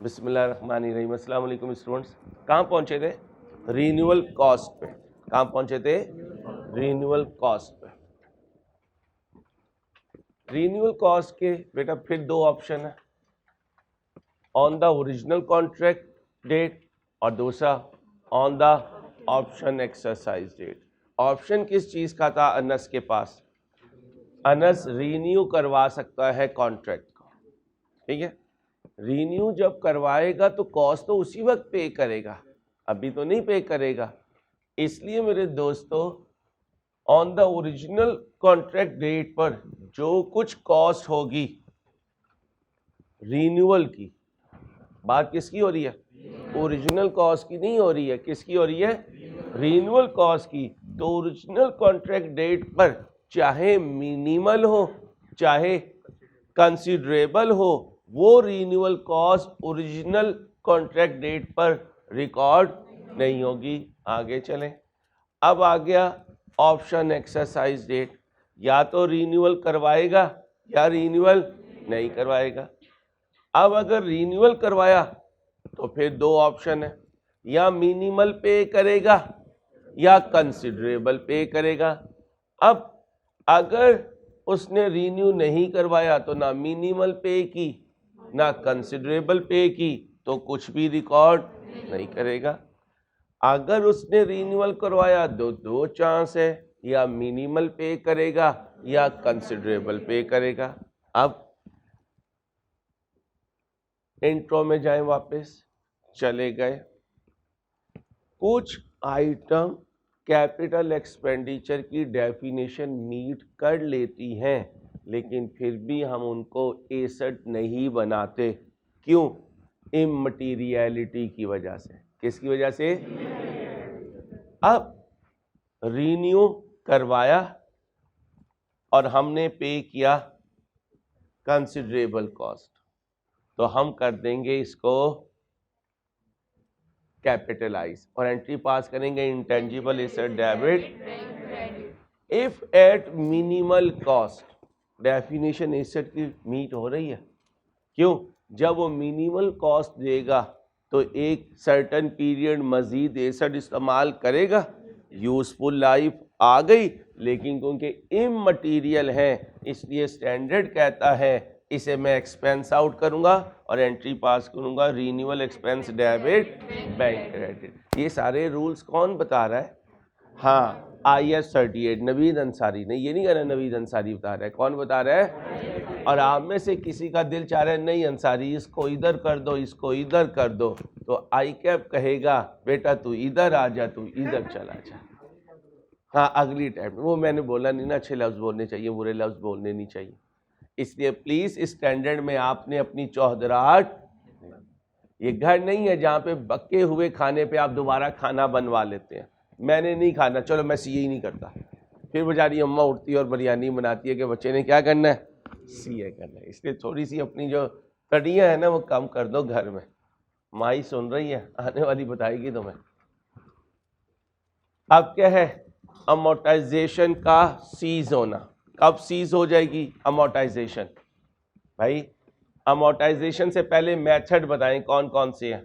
बिस्मिल्लाहिर्रहमानिर्रहीम। अस्सलाम वालेकुम स्टूडेंट्स। कहाँ पहुँचे थे? रीन्यूअल कॉस्ट पे। कहाँ पहुँचे थे? रीन्यूअल कॉस्ट पे। रीन्यूअल कॉस्ट के बेटा फिर दो ऑप्शन है, on the original contract date और दूसरा on the option exercise date. Option किस चीज़ का था अनस के पास? अनस रीन्यू करवा सकता है कॉन्ट्रैक्ट को, ठीक है। रीन्यू जब करवाएगा तो कॉस्ट तो उसी वक्त पे करेगा, अभी तो नहीं पे करेगा। इसलिए मेरे दोस्तों on the original contract date पर जो कुछ कॉस्ट होगी रीन्यूअल की, बात किसकी हो रही है? ओरिजिनल कॉस्ट की नहीं हो रही है, किसकी हो रही है? रीन्यूअल कॉस्ट की। तो ओरिजिनल कॉन्ट्रैक्ट डेट पर चाहे मिनिमल हो चाहे कंसिडरेबल हो, वो renewal cost original contract date पर रिकॉर्ड नहीं होगी। आगे चलें। अब आ गया ऑप्शन एक्सरसाइज डेट। या तो रीन्यूअल करवाएगा या रीन्यूअल नहीं करवाएगा। अब अगर रीन्यूअल करवाया तो फिर दो ऑप्शन है, या मिनिमल पे करेगा या कंसिडरेबल पे करेगा। अब अगर उसने रीन्यू नहीं करवाया तो ना मिनिमल पे की ना कंसिडरेबल पे की, तो कुछ भी रिकॉर्ड नहीं करेगा। अगर उसने रीन्यूअल करवाया तो दो चांस है, या मिनिमल पे करेगा या कंसिडरेबल पे करेगा। अब इंट्रो में जाएं, वापस चले गए। कुछ आइटम कैपिटल एक्सपेंडिचर की डेफिनेशन मीट कर लेती हैं, लेकिन फिर भी हम उनको एसेट नहीं बनाते। क्यों? इममटीरियलिटी की वजह से। किसकी वजह से? अब रीन्यू करवाया और हमने पे किया कंसिडरेबल कॉस्ट, तो हम कर देंगे इसको कैपिटलाइज और एंट्री पास करेंगे intangible asset debit if at minimal cost. Definition asset की मीट हो रही है। क्यों? जब वो मिनिमल कॉस्ट देगा तो एक सर्टन पीरियड मजीद एसेट इस्तेमाल करेगा, यूजफुल लाइफ आ गई, लेकिन क्योंकि इममटीरियल है इसलिए स्टैंडर्ड कहता है इसे मैं एक्सपेंस आउट करूंगा और एंट्री पास करूंगा renewal expense debit bank credit. ये सारे रूल्स कौन बता रहा है? हाँ, IS 38 नवीद अंसारी ने। ये नहीं कह रहा नवीद अंसारी बता रहा है, कौन बता रहा है? और आप में से किसी का दिल चाह रहा है नहीं अंसारी इसको इधर कर दो, इसको इधर कर दो, तो ICAP कहेगा बेटा तू इधर आ जा, तू इधर चला जा। हाँ, अगली टाइम। वो मैंने बोला नहीं ना, अच्छे लफ्ज बोलने चाहिए, बुरे लफ्ज बोलने नहीं चाहिए। इसलिए प्लीज स्टैंडर्ड में आपने अपनी चौधराहट, ये घर नहीं है जहाँ पे बके हुए खाने पे आप दोबारा खाना बनवा लेते हैं। मैंने नहीं खाना, चलो मैं सीए ही नहीं करता। फिर बेचारी अम्मा उठती है और बिरयानी बनाती है कि बच्चे ने क्या करना है? सीए करना है। इसलिए थोड़ी सी अपनी जो कड़ियाँ हैं ना वो कम कर दो घर में। माई सुन रही है, आने वाली बताएगी तुम्हें। अब क्या है? अमोर्टाइजेशन का सीज होना। कब सीज हो जाएगी अमोर्टाइजेशन? भाई अमोर्टाइजेशन से पहले मेथड बताएं कौन कौन से हैं?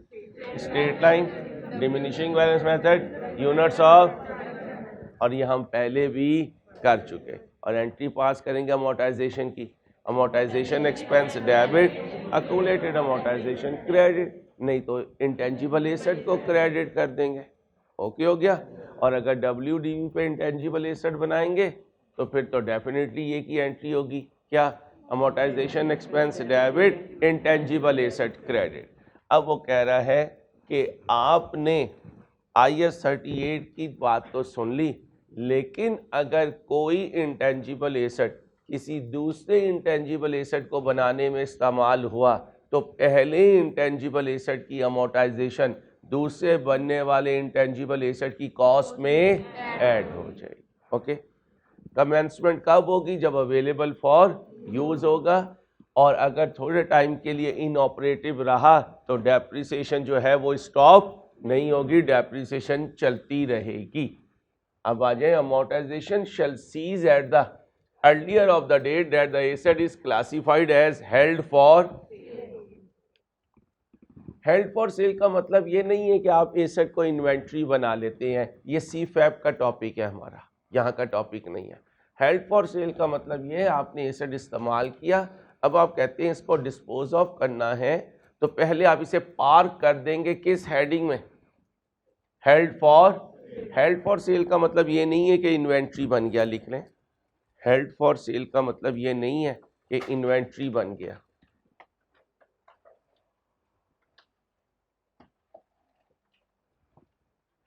Straight line, diminishing balance method, units of, और ये हम पहले भी कर चुके। और एंट्री पास करेंगे अमोर्टाइजेशन की, amortisation expense debit, accumulated amortisation credit, नहीं तो इंटेंजिबल एसेट को क्रेडिट कर देंगे। ओके हो गया। और अगर WDV पे इंटेंजिबल एसेट बनाएंगे तो फिर तो डेफिनेटली ये की एंट्री होगी क्या? Amortisation expense debit, intangible asset credit. अब वो कह रहा है कि आपने IS 38 की बात तो सुन ली, लेकिन अगर कोई इंटेंजिबल एसेट किसी दूसरे इंटेंजिबल एसेट को बनाने में इस्तेमाल हुआ तो पहले इंटेंजिबल एसेट की अमोर्टाइजेशन दूसरे बनने वाले इंटेंजिबल एसेट की कॉस्ट में ऐड हो जाएगी। ओके। कमेंसमेंट कब होगी? जब अवेलेबल फॉर यूज होगा, और अगर थोड़े टाइम के लिए इनऑपरेटिव रहा तो डेप्रिसिएशन जो है वो स्टॉप नहीं होगी, डेप्रिसिएशन चलती रहेगी। अब आ जाए, amortisation shall cease at the earlier of the date that the asset is classified as held for held for sale का मतलब ये नहीं है कि आप एसेट को इन्वेंट्री बना लेते हैं, ये CFAP का टॉपिक है हमारा, यहाँ का टॉपिक नहीं है। हेल्ड फॉर सेल का मतलब ये है आपने एसेट इस्तेमाल किया, अब आप कहते हैं इसको डिस्पोज ऑफ करना है, तो पहले आप इसे पार्क कर देंगे किस हेडिंग में, हेल्ड फॉर सेल का मतलब ये नहीं है कि इन्वेंट्री बन गया, लिख लें। हेल्ड फॉर सेल का मतलब ये नहीं है कि इन्वेंट्री बन गया,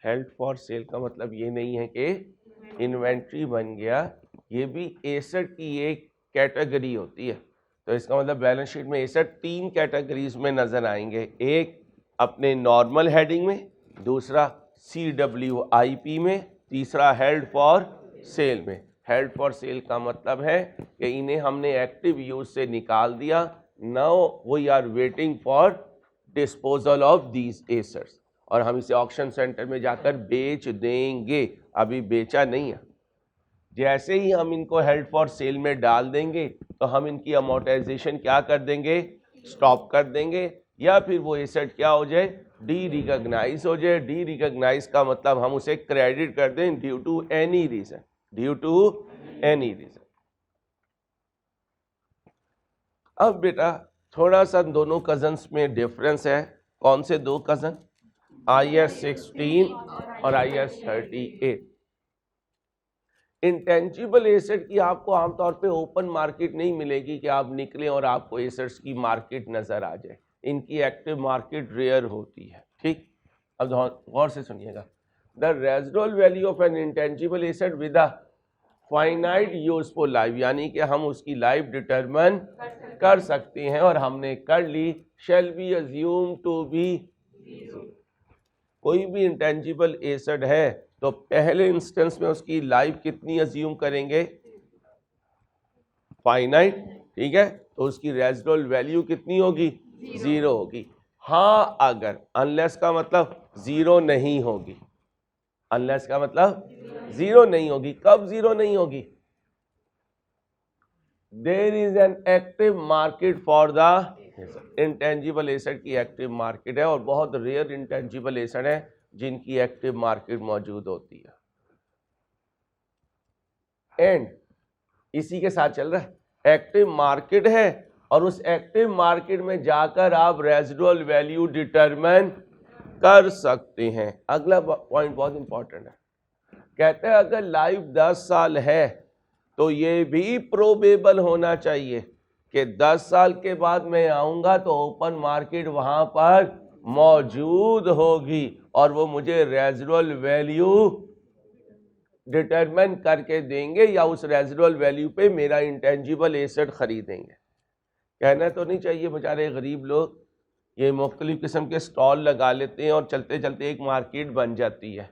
हेल्ड फॉर सेल का मतलब ये नहीं है कि इन्वेंट्री बन गया, ये भी एसेट की एक कैटेगरी होती है। तो इसका मतलब बैलेंस शीट में एसेट 3 कैटेगरीज में नजर आएंगे, एक अपने नॉर्मल हेडिंग में, दूसरा CWIP में, तीसरा हेल्ड फॉर सेल में। हेल्ड फॉर सेल का मतलब है कि इन्हें हमने एक्टिव यूज से निकाल दिया, now we are waiting for disposal of these assets, और हम इसे ऑक्शन सेंटर में जाकर बेच देंगे, अभी बेचा नहीं है। जैसे ही हम इनको हेल्ड फॉर सेल में डाल देंगे तो हम इनकी अमोर्टाइजेशन क्या कर देंगे, स्टॉप कर देंगे, या फिर वो एसेट क्या हो जाए, डी रिकॉग्नाइज हो जाए। डी रिकॉग्नाइज का मतलब हम उसे क्रेडिट कर दें due to any reason, due to any reason. अब बेटा थोड़ा सा दोनों कजन्स में डिफरेंस है। कौन से दो कजन, IAS 16 और IAS 38। इंटेंजिबल एसेट की आपको आमतौर पे ओपन मार्केट नहीं मिलेगी कि आप निकलें और आपको एसेट्स की मार्केट नजर आ जाए, इनकी एक्टिव मार्केट रेयर होती है, ठीक। अब गौर से सुनिएगा, the residual value of N intangible asset with a finite useful life, यानी कि हम उसकी लाइफ डिटरमिन कर सकते हैं और हमने कर ली, shall be assume to be. कोई भी इंटेंजिबल एसेट है तो पहले इंस्टेंस में उसकी लाइफ कितनी अज्यूम करेंगे, फाइनाइट, ठीक है, तो उसकी रेजिडुअल वैल्यू कितनी होगी, 0 होगी। हाँ अगर, अनलेस का मतलब 0 नहीं होगी, अनलेस का मतलब 0 नहीं होगी। कब 0 नहीं होगी, there is an active market for the intangible asset की एक्टिव मार्केट है, और बहुत रेयर इंटेंजिबल एसेट है जिनकी एक्टिव मार्केट मौजूद होती है। एंड इसी के साथ चल रहा है, एक्टिव मार्केट है और उस एक्टिव मार्केट में जाकर आप रेजिडुअल वैल्यू डिटरमिन कर सकते हैं। अगला पॉइंट बहुत इंपॉर्टेंट है, कहते हैं अगर लाइफ 10 साल है तो ये भी प्रोबेबल होना चाहिए कि 10 साल के बाद मैं आऊंगा तो ओपन मार्केट वहां पर मौजूद होगी और वो मुझे रेजिडुअल वैल्यू डिटरमिन करके देंगे या उस रेजिडुअल वैल्यू पे मेरा इंटेंजिबल एसेट खरीदेंगे। कहना तो नहीं चाहिए बेचारे गरीब लोग ये मुख्तलिफ किस्म के स्टॉल लगा लेते हैं और चलते चलते एक मार्केट बन जाती है,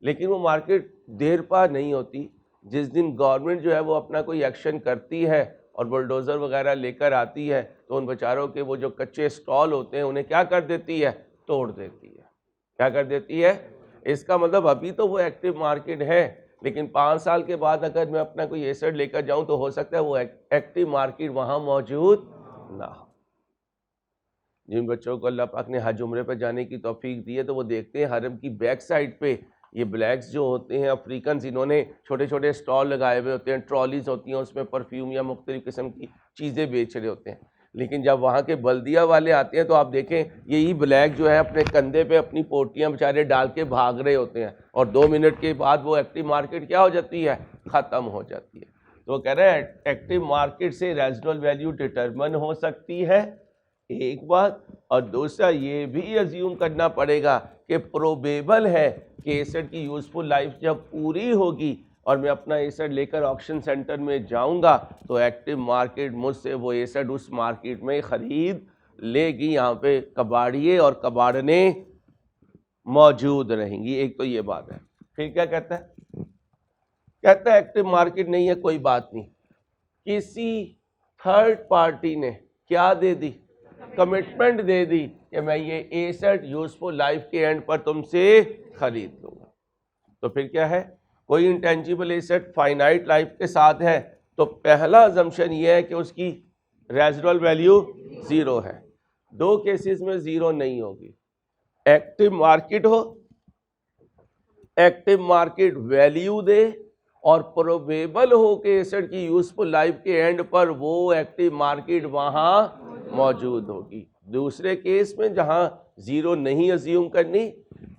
लेकिन वो मार्केट देर पा नहीं होती। जिस दिन गवर्नमेंट जो है वो अपना कोई एक्शन करती है और बुलडोज़र वगैरह लेकर आती है तो उन बेचारों के वो जो कच्चे स्टॉल होते हैं उन्हें क्या कर देती है, तोड़ देती है। क्या कर देती है, इसका मतलब अभी तो वो एक्टिव मार्केट है, लेकिन 5 साल के बाद अगर मैं अपना कोई एसेट लेकर जाऊं तो हो सकता है वो एक्टिव मार्केट वहां मौजूद ना हो। जिन बच्चों को अल्लाह पाक ने हज उम्रे पर जाने की तौफीक दी है तो वो देखते हैं हरम की बैक साइड पे ये ब्लैक्स जो होते हैं अफ्रीकन, इन्होंने छोटे छोटे स्टॉल लगाए हुए होते हैं, ट्रॉलीज होती हैं, उसमें परफ्यूम या मुख्तलिफ किस्म की चीज़ें बेच रहे होते हैं। लेकिन जब वहाँ के बल्दिया वाले आते हैं तो आप देखें यही ब्लैक जो है अपने कंधे पे अपनी पोटियाँ बेचारे डाल के भाग रहे होते हैं और 2 मिनट के बाद वो एक्टिव मार्केट क्या हो जाती है, ख़त्म हो जाती है। तो वो कह रहे हैं एक्टिव मार्केट से रेजिडुअल वैल्यू डिटरमिन हो सकती है, एक बात, और दूसरा ये भी अज्यूम करना पड़ेगा कि प्रोबेबल है कि एसेट की यूजफुल लाइफ जब पूरी होगी और मैं अपना एसेट लेकर ऑक्शन सेंटर में जाऊंगा तो एक्टिव मार्केट मुझसे वो एसेट उस मार्केट में खरीद लेगी। यहाँ पे कबाड़िए और कबाड़ने मौजूद रहेंगी। एक तो ये बात है। फिर क्या कहता है, कहता है एक्टिव मार्केट नहीं है, कोई बात नहीं, किसी थर्ड पार्टी ने क्या दे दी, कमिटमेंट दे दी कि मैं ये एसेट यूजफुल लाइफ के एंड पर तुमसे खरीद लूंगा। तो फिर क्या है, कोई इंटेंजिबल एसेट फाइनाइट लाइफ के साथ है तो पहला अजम्पशन ये है कि उसकी रेजिडुअल वैल्यू 0 है। दो केसेस में जीरो नहीं होगी। एक्टिव मार्केट हो, एक्टिव मार्केट वैल्यू दे और प्रोबेबल हो कि एसेट की यूजफुल लाइफ के एंड पर वो एक्टिव मार्केट वहां मौजूद होगी। दूसरे केस में जहां जीरो नहीं अज्यूम करनी,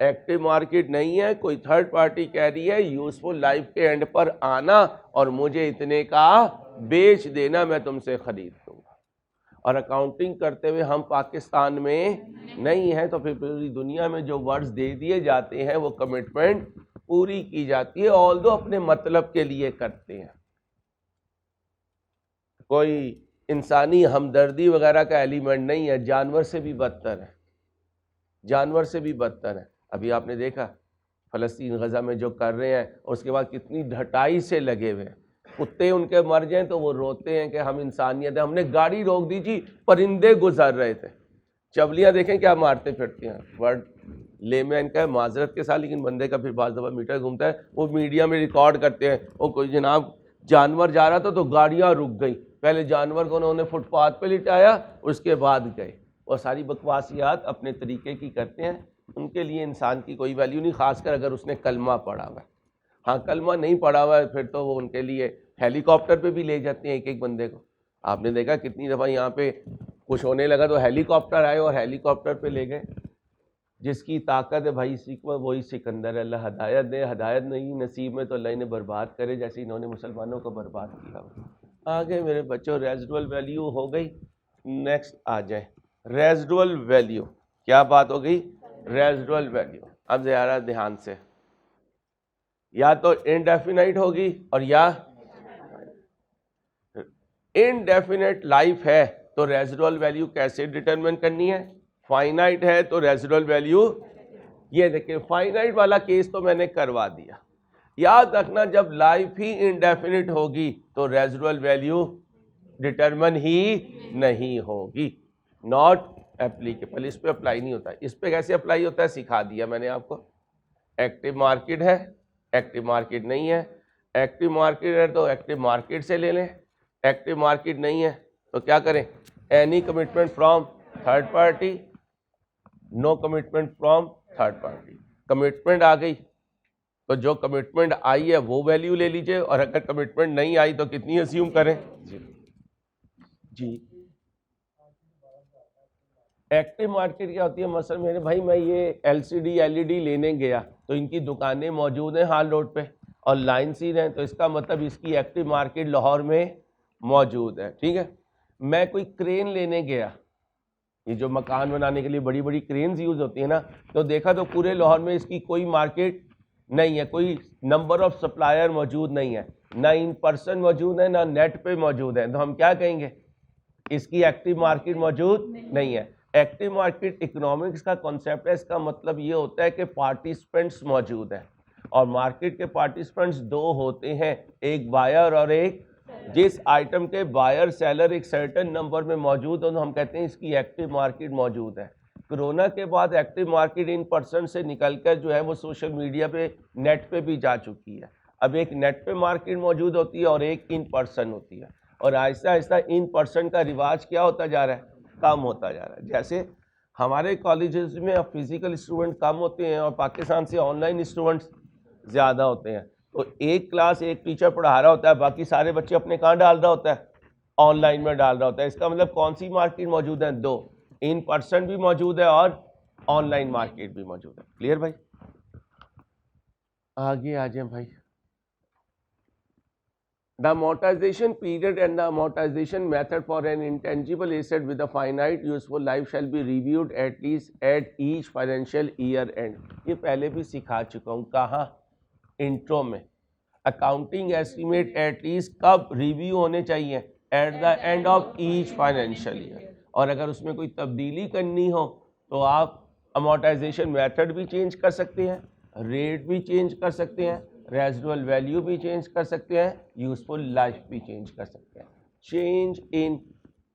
एक्टिव मार्केट नहीं है, कोई थर्ड पार्टी कह रही है यूजफुल लाइफ के एंड पर आना और मुझे इतने का बेच देना, मैं तुमसे खरीद दूंगा। और अकाउंटिंग करते हुए हम पाकिस्तान में नहीं है तो फिर पूरी दुनिया में जो वर्ड्स दे दिए जाते हैं वो कमिटमेंट पूरी की जाती है, ऑल्दो अपने मतलब के लिए करते हैं। कोई इंसानी हमदर्दी वगैरह का एलिमेंट नहीं है, जानवर से भी बदतर है, जानवर से भी बदतर है। अभी आपने देखा फ़लस्तीन गज़ा में जो कर रहे हैं, उसके बाद कितनी ढटाई से लगे हुए हैं। कुत्ते उनके मर जाएं तो वो रोते हैं कि हम इंसानियत है, हमने गाड़ी रोक दी जी, परिंदे गुजर रहे थे। चबलियाँ देखें क्या मारते फिरती हैं, वर्ड लेमैन का है माजरत के साथ, लेकिन बंदे का फिर बाज़ दफ़ा मीटर घूमता है, वो मीडिया में रिकॉर्ड करते हैं। वो कोई जनाब जानवर जा रहा था तो गाड़ियाँ रुक गई, पहले जानवर को उन्होंने फुटपाथ पे लिटाया, उसके बाद गए। और सारी बकवासियात अपने तरीके की करते हैं, उनके लिए इंसान की कोई वैल्यू नहीं, खासकर अगर उसने कलमा पढ़ा हुआ है। हाँ, कलमा नहीं पढ़ा हुआ है फिर तो वो उनके लिए हेलीकॉप्टर पे भी ले जाते हैं एक एक बंदे को। आपने देखा कितनी दफ़ा यहाँ पे कुछ होने लगा तो हेलीकॉप्टर आए और हेलीकॉप्टर पे ले गए। जिसकी ताकत है भाई सीखवा वही सिकंदर, अल्लाह हदायत दे, हदायत नहीं नसीब में तो अल्लाह इन्हें बर्बाद करे जैसे इन्होंने मुसलमानों को बर्बाद किया। आगे मेरे बच्चों रेजिडुअल वैल्यू हो गई, नेक्स्ट आ जाए रेजिडुअल वैल्यू। क्या बात हो गई? Residual value. अब ज़रा ध्यान से, या तो इनडेफिनाइट होगी और या इनडेफिनेट लाइफ है तो रेजिडुअल वैल्यू कैसे डिटरमिन करनी है? फाइनाइट है तो रेजिडुअल वैल्यू, ये देखिए फाइनाइट वाला केस तो मैंने करवा दिया। याद रखना जब लाइफ ही इनडेफिनिट होगी तो रेजिडुअल वैल्यू डिटरमिन ही नहीं होगी, नॉट एप्लीकेबल। इस पे अप्लाई नहीं होता। इस पे कैसे अप्लाई होता है सिखा दिया मैंने आपको। एक्टिव मार्केट है, एक्टिव मार्केट नहीं है। एक्टिव मार्केट है तो एक्टिव मार्केट से ले लें, एक्टिव मार्केट नहीं है तो क्या करें? Any commitment from third party, no commitment from third party. Commitment आ गई तो जो कमिटमेंट आई है वो वैल्यू ले लीजिए, और अगर कमिटमेंट नहीं आई तो कितनी अस्यूम करें? जी एक्टिव मार्केट क्या होती है? मसलन मेरे भाई मैं ये एलसीडी एलईडी लेने गया तो इनकी दुकानें मौजूद हैं हाल रोड पे और लाइन सीन है, तो इसका मतलब इसकी एक्टिव मार्केट लाहौर में मौजूद है। ठीक है, मैं कोई क्रेन लेने गया, ये जो मकान बनाने के लिए बड़ी बड़ी क्रेन्स यूज होती है ना, तो देखा तो पूरे लाहौर में इसकी कोई मार्केट नहीं है, कोई नंबर ऑफ सप्लायर मौजूद नहीं है, ना इन पर्सन मौजूद है ना नेट पे मौजूद है, तो हम क्या कहेंगे? इसकी एक्टिव मार्केट मौजूद नहीं है। एक्टिव मार्केट इकोनॉमिक्स का कॉन्सेप्ट है, इसका मतलब ये होता है कि पार्टिसिपेंट्स मौजूद हैं और मार्केट के पार्टिसिपेंट्स दो होते हैं, एक बायर और एक, जिस आइटम के बायर सेलर एक सर्टेन नंबर में मौजूद हो तो हम कहते हैं इसकी एक्टिव मार्केट मौजूद है। कोरोना के बाद एक्टिव मार्केट इन पर्सन से निकलकर जो है वो सोशल मीडिया पे नेट पे भी जा चुकी है। अब एक नेट पे मार्केट मौजूद होती है और एक इन पर्सन होती है, और आहिस्ता आहिस्ता इन पर्सन का रिवाज क्या होता जा रहा है? कम होता जा रहा है। जैसे हमारे कॉलेजेस में अब फिजिकल स्टूडेंट कम होते हैं और पाकिस्तान से ऑनलाइन स्टूडेंट्स ज़्यादा होते हैं, तो एक क्लास एक टीचर पढ़ा रहा होता है, बाकी सारे बच्चे अपने कहाँ डाल रहा होता है? ऑनलाइन में डाल रहा होता है। इसका मतलब कौन सी मार्केट मौजूद है? दो, इन पर्सन भी मौजूद है और ऑनलाइन मार्केट भी मौजूद है। क्लियर भाई? आगे आ जाए भाई। The amortization period and the amortization method for an intangible asset with a finite useful life shall be reviewed at least at each financial year end. ये पहले भी सिखा चुका हूँ, कहाँ? इंट्रो में। अकाउंटिंग एस्टीमेट एट लीस्ट कब review होने चाहिए? At the end of each financial year. और अगर उसमें कोई तब्दीली करनी हो तो आप अमोर्टाइजेशन मेथड भी चेंज कर सकते हैं, रेट भी चेंज कर सकते हैं, रेजिडुअल वैल्यू भी चेंज कर सकते हैं, यूजफुल लाइफ भी चेंज कर सकते हैं। Change in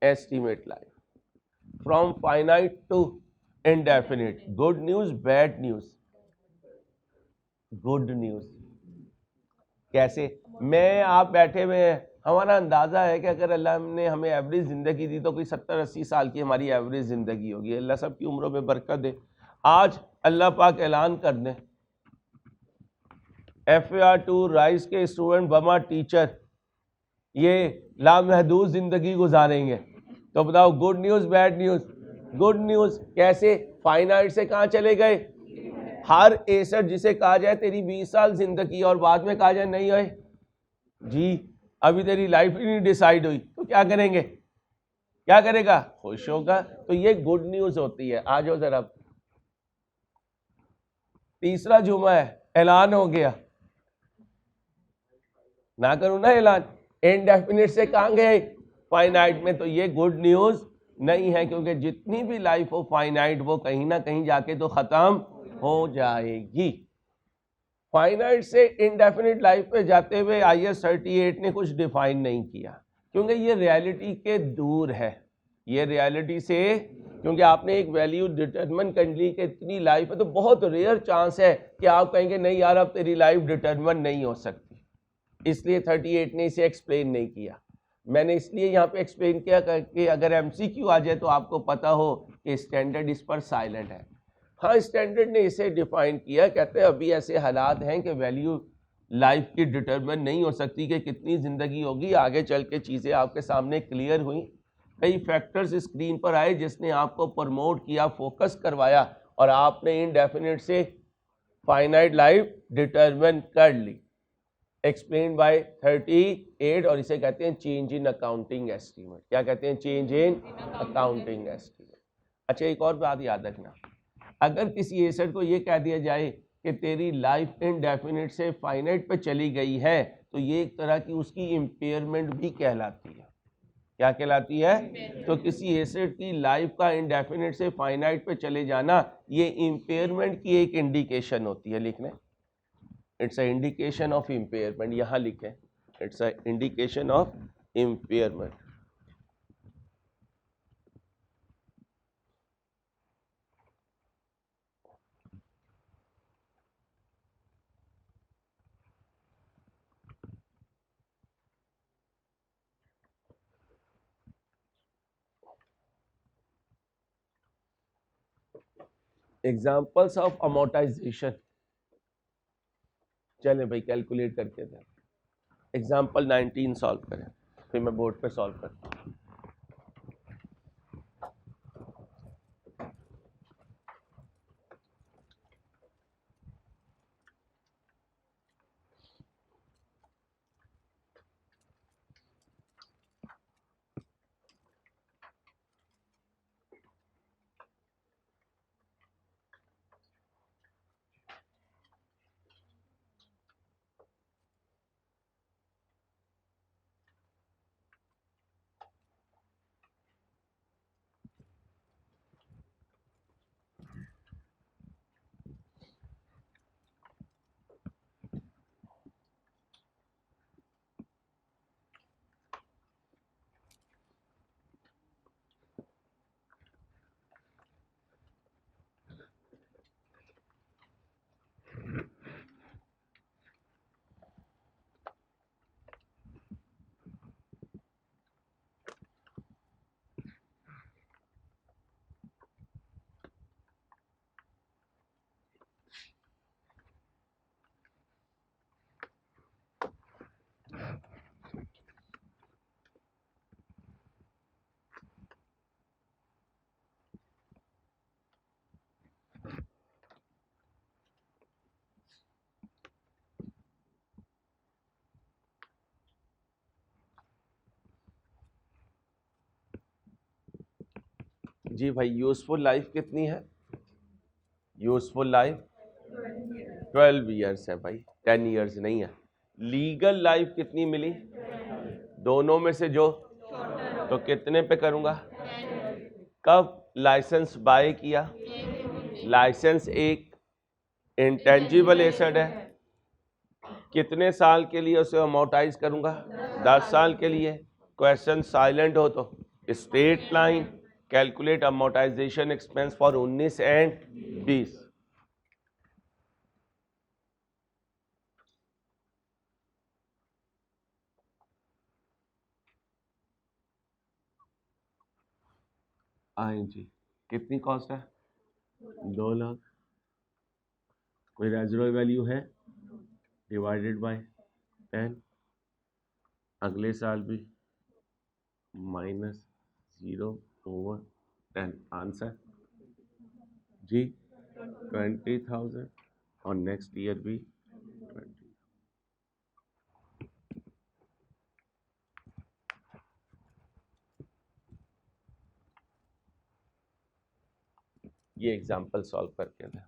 estimate life from finite to indefinite. Good news, bad news. Good news कैसे? मैं आप बैठे हुए हैं, हमारा अंदाज़ा है कि अगर अल्लाह ने हमें एवरेज ज़िंदगी दी तो कोई 70-80 साल की हमारी एवरेज ज़िंदगी होगी। अल्लाह सबकी उम्रों में बरकत दे। आज अल्लाह पाक ऐलान कर दें FAR2 राइस के स्टूडेंट बमा टीचर ये लामहदूद ज़िंदगी गुजारेंगे, तो बताओ good news bad news? Good news. कैसे? फाइनाइट से कहाँ चले गए? हर एसर जिसे कहा जाए तेरी 20 साल ज़िंदगी और बाद में कहा जाए नहीं होए जी अभी तेरी लाइफ ही नहीं डिसाइड हुई, तो क्या करेंगे? क्या करेगा? खुश होगा। तो ये गुड न्यूज़ होती है। आ जाओ जरा, तीसरा जुमा है, ऐलान हो गया। ना करूं ना ऐलान? इनडेफिनिट से कहां गए? फाइनाइट में। तो ये गुड न्यूज़ नहीं है, क्योंकि जितनी भी लाइफ हो फाइनाइट वो कहीं ना कहीं जाके तो ख़त्म हो जाएगी। फाइनाइट से इनडेफिनिट लाइफ पे जाते हुए IS 38 ने कुछ डिफाइन नहीं किया, क्योंकि ये रियलिटी के दूर है। ये रियलिटी से, क्योंकि आपने एक वैल्यू डिटरमिन कर ली कि इतनी लाइफ है, तो बहुत रेयर चांस है कि आप कहेंगे नहीं यार अब तेरी लाइफ डिटरमिन नहीं हो सकती। इसलिए 38 ने इसे एक्सप्लेन नहीं किया। मैंने इसलिए यहाँ पे एक्सप्लेन किया कि अगर MCQ आ जाए तो आपको पता हो कि स्टैंडर्ड इस पर साइलेंट है। हाँ, स्टैंडर्ड ने इसे डिफाइन किया, कहते हैं अभी ऐसे हालात हैं कि वैल्यू लाइफ की डिटरमिन नहीं हो सकती कि कितनी ज़िंदगी होगी। आगे चल के चीज़ें आपके सामने क्लियर हुई, कई फैक्टर्स स्क्रीन पर आए जिसने आपको प्रमोट किया, फोकस करवाया और आपने इनडेफिनिट से फाइनाइट लाइफ डिटरमिन कर ली। एक्सप्लेन बाय 38 और इसे कहते हैं चेंज इन अकाउंटिंग एस्टीमेट। क्या कहते हैं? Change in accounting estimate. अच्छा, एक और बात याद रखना, अगर किसी एसेट को ये कह दिया जाए कि तेरी लाइफ इनडेफिनिट से फाइनाइट पे चली गई है, तो ये एक तरह की उसकी इम्पेयरमेंट भी कहलाती है। क्या कहलाती है? तो किसी एसेट की लाइफ का इनडेफिनिट से फाइनाइट पे चले जाना ये इम्पेयरमेंट की एक इंडिकेशन होती है। लिखने, it's a indication of impairment. यहाँ लिखें, it's a indication of impairment. Examples of amortisation, चले भाई कैलकुलेट करके दें। एग्जाम्पल 19 सॉल्व करें, फिर मैं बोर्ड पे सॉल्व करता हूँ। जी भाई, यूजफुल लाइफ कितनी है? यूजफुल लाइफ 12 ईयर्स है भाई, 10 ईयर्स नहीं है। लीगल लाइफ कितनी मिली? दोनों में से जो, तो कितने पे करूंगा? कब लाइसेंस बाय किया? लाइसेंस एक इंटेंजिबल एसेट है, कितने साल के लिए उसे अमोर्टाइज करूंगा? 10 साल के लिए। क्वेश्चन साइलेंट हो तो straight line, calculate amortisation expense for 19 and 20। ING कितनी कॉस्ट है? 2 लाख। कोई रेजुअल वैल्यू है? डिवाइडेड बाय 10, अगले साल भी -0/10। आंसर जी 20,000 और नेक्स्ट ईयर भी 20। ये एग्जाम्पल सॉल्व करके दें।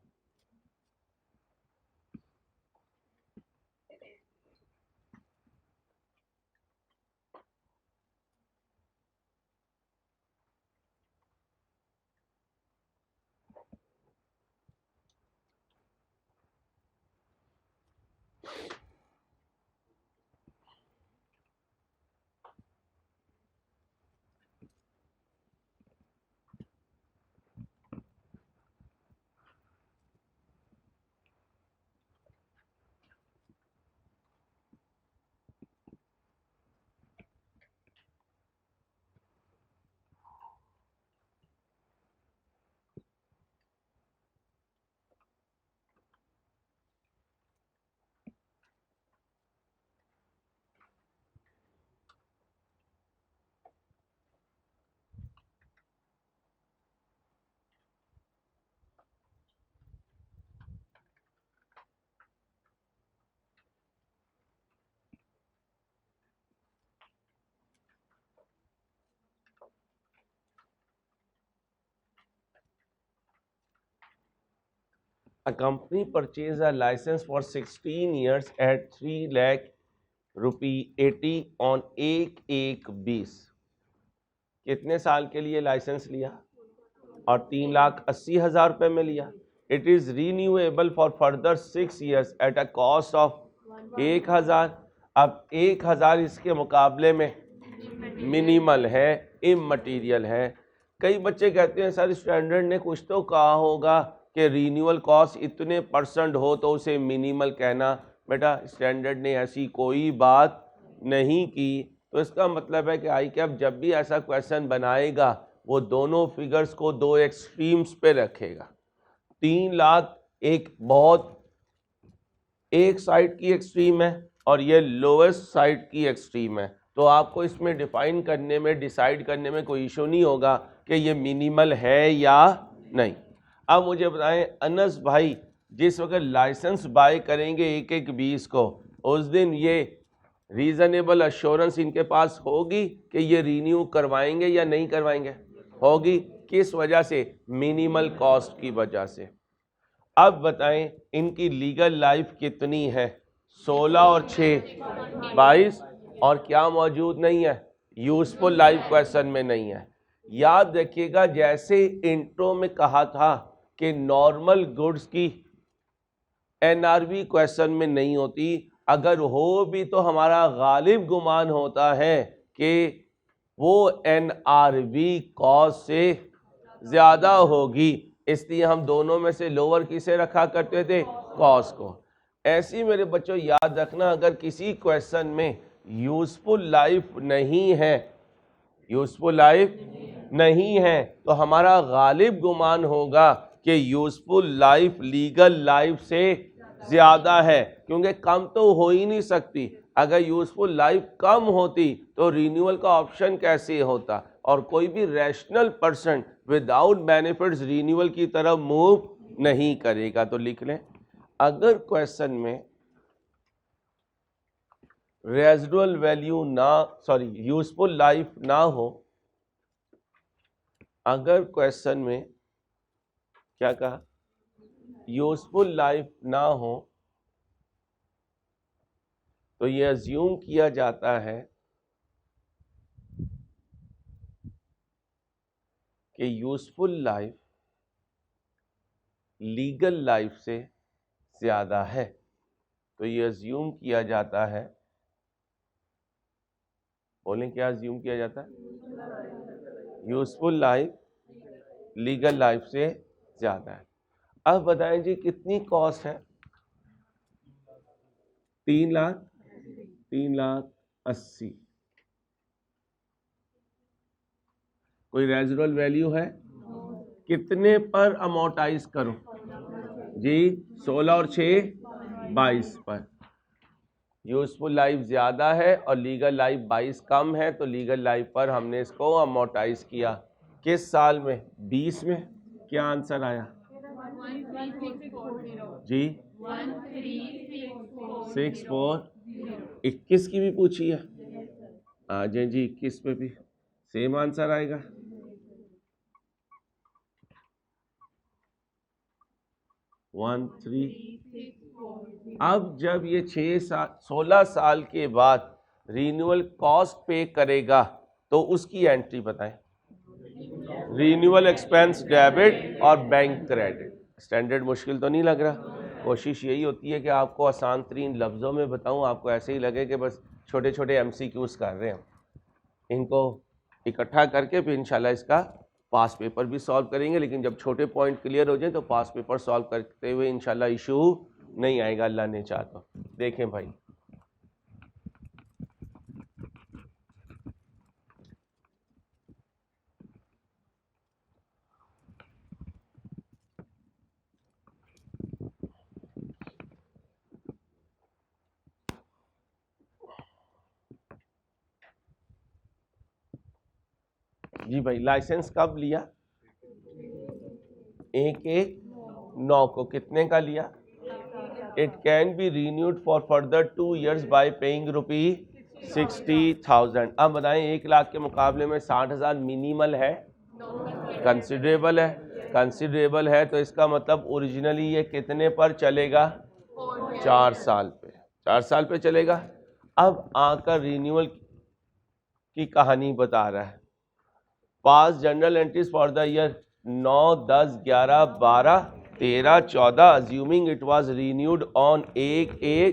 A company purchased a license for 16 years at 3 lakh rupee 80 on 1/1/20। कितने साल के लिए लाइसेंस लिया? और 3,80,000 रुपये में लिया। It is renewable for further 6 years at a cost of 1,000। अब 1,000 इसके मुकाबले में मिनिमल है, इममटीरियल है। कई बच्चे कहते हैं सर स्टैंडर्ड ने कुछ तो कहा होगा कि रीन्यूअल कॉस्ट इतने % हो तो उसे मिनिमल कहना। बेटा स्टैंडर्ड ने ऐसी कोई बात नहीं की। तो इसका मतलब है कि ICAP जब भी ऐसा क्वेश्चन बनाएगा वो दोनों फिगर्स को दो एक्सट्रीम्स पे रखेगा। 3 लाख एक साइड की एक्सट्रीम है और ये लोएस्ट साइड की एक्सट्रीम है। तो आपको इसमें डिफाइन करने में, डिसाइड करने में कोई इशू नहीं होगा कि ये मिनिमल है या नहीं। अब मुझे बताएं अनस भाई जिस वक्त लाइसेंस बाय करेंगे 1/1/20 को, उस दिन ये रीजनेबल अश्योरेंस इनके पास होगी कि ये रीन्यू करवाएंगे या नहीं करवाएंगे? होगी। किस वजह से? मिनिमल कॉस्ट की वजह से। अब बताएं इनकी लीगल लाइफ कितनी है? 16 और 6 22। और क्या मौजूद नहीं है? यूजफुल लाइफ क्वेश्चन में नहीं है। याद रखिएगा जैसे इंट्रो में कहा था कि नॉर्मल गुड्स की NRV क्वेश्चन में नहीं होती। अगर हो भी तो हमारा गालिब गुमान होता है कि वो NRV कॉस्ट से ज़्यादा होगी, इसलिए हम दोनों में से लोअर किसे रखा करते थे? कॉस्ट को। ऐसी मेरे बच्चों याद रखना अगर किसी क्वेश्चन में यूजफुल लाइफ नहीं है, यूजफुल लाइफ नहीं है, तो हमारा गालिब गुमान होगा कि यूजफुल लाइफ लीगल लाइफ से ज़्यादा है, क्योंकि कम तो हो ही नहीं सकती। अगर यूजफुल लाइफ कम होती तो रिन्यूअल का ऑप्शन कैसे होता? और कोई भी rational person without benefits renewal की तरफ मूव नहीं करेगा। तो लिख लें अगर क्वेश्चन में रेजिडुअल वैल्यू यूजफुल लाइफ ना हो, अगर क्वेश्चन में क्या कहा? यूजफुल लाइफ ना हो तो ये अज्यूम किया जाता है कि यूजफुल लाइफ लीगल लाइफ से ज़्यादा है। तो ये अज्यूम किया जाता है, बोलें क्या अज्यूम किया जाता है? यूजफुल लाइफ लीगल लाइफ से ज़्यादा है। अब बताएं जी कितनी कॉस्ट है? 3,80,000। कोई रेजिडुअल वैल्यू है? कितने पर अमोर्टाइज करूं जी? 16 और 6 22 पर। यूजफुल लाइफ ज्यादा है और लीगल लाइफ 22 कम है, तो लीगल लाइफ पर हमने इसको अमोर्टाइज किया। किस साल में? 20 में। क्या आंसर आया जी? 13640। 21 की भी पूछी है, आ जाए जी 21 पे भी सेम आंसर आएगा। One three. अब जब ये 16 साल के बाद रिन्यूअल कॉस्ट पे करेगा तो उसकी एंट्री बताएं। रिन्यूअल एक्सपेंस डेबिट और बैंक क्रेडिट। स्टैंडर्ड मुश्किल तो नहीं लग रहा? कोशिश यही होती है कि आपको आसान तरीन लफ्ज़ों में बताऊं, आपको ऐसे ही लगे कि बस छोटे छोटे एमसीक्यूज कर रहे हैं। इनको इकट्ठा करके फिर इंशाल्लाह इसका पास पेपर भी सॉल्व करेंगे, लेकिन जब छोटे पॉइंट क्लियर हो जाए तो पास पेपर सॉल्व करते हुए इंशाल्लाह इशू नहीं आएगा, अल्लाह ने चाहा तो। देखें भाई, जी भाई लाइसेंस कब लिया? 1/1/9 को। कितने का लिया? It can be renewed for further 2 years bye paying ₹60,000। अब बताएं 1 लाख के मुकाबले में 60,000 मिनिमल है, कंसिडरेबल है? कंसिडरेबल है तो इसका मतलब ओरिजिनली ये कितने पर चलेगा? 4 साल पे। 4 साल पे चलेगा। अब आकर रिन्यूअल की कहानी बता रहा है। Pass general entries for the year 9, 10, 11, 12, 13, 14 assuming it was renewed on 1/1।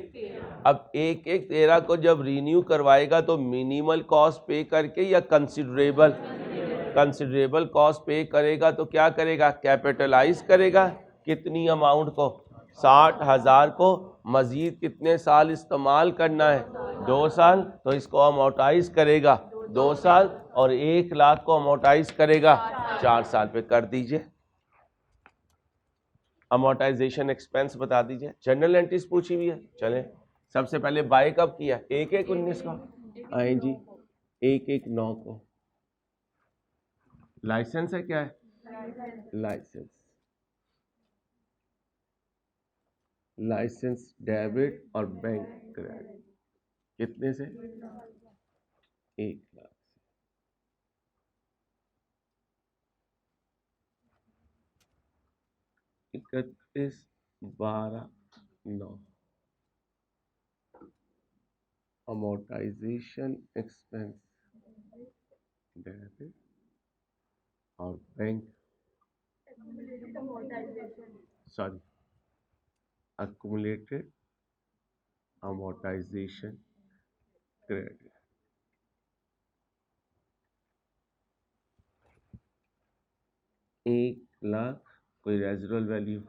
अब 1/1/13 को जब रीन्यू करवाएगा तो मिनिमल कॉस्ट पे करके या कंसिडरेबल? कंसिडरेबल कॉस्ट पे करेगा तो क्या करेगा? कैपिटलाइज करेगा। कितनी अमाउंट को? 60,000 को। मजीद कितने साल इस्तेमाल करना है? 2 साल। तो इसको अमोर्टाइज करेगा 2 साल और 1 लाख को अमोर्टाइज करेगा 4 साल पे। कर दीजिए अमोर्टाइजेशन एक्सपेंस बता दीजिए। जनरल एंट्रीज पूछी हुई है, चलें। सबसे पहले बाय कब किया? 1/1/19 को। आए जी 1/1/9 को। लाइसेंस है, क्या है? लाइसेंस। लाइसेंस डेबिट और बैंक क्रेडिट। कितने से? 1 लाख। 31/12/9। अमोर्टाइजेशन एक्सपेंस डेबिट और bank, sorry, accumulated amortisation credit. 1 lakh कोई रेजिडुअल वैल्यू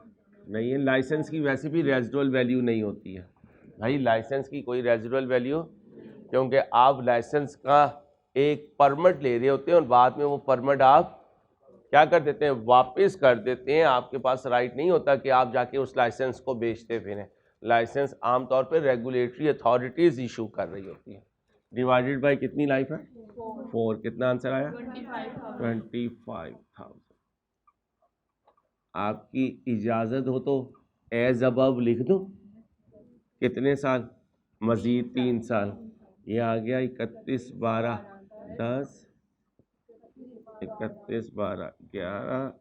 नहीं है। लाइसेंस की वैसे भी रेजिडुअल वैल्यू नहीं होती है भाई, लाइसेंस की कोई रेजिडुअल वैल्यू, क्योंकि आप लाइसेंस का एक परमिट ले रहे होते हैं और बाद में वो परमिट आप क्या कर देते हैं? वापस कर देते हैं। आपके पास राइट नहीं होता कि आप जाके उस लाइसेंस को बेचते फिरें। लाइसेंस आमतौर पर रेगुलेटरी अथॉरिटीज इशू कर रही होती है। डिवाइडेड बाय कितनी लाइफ है? 4। कितना आंसर आया? 25,000। आपकी इजाजत हो तो एज अबव लिख दो। कितने साल? मजीद 3 साल। ये आ गया 31/12/10, 31/12/11,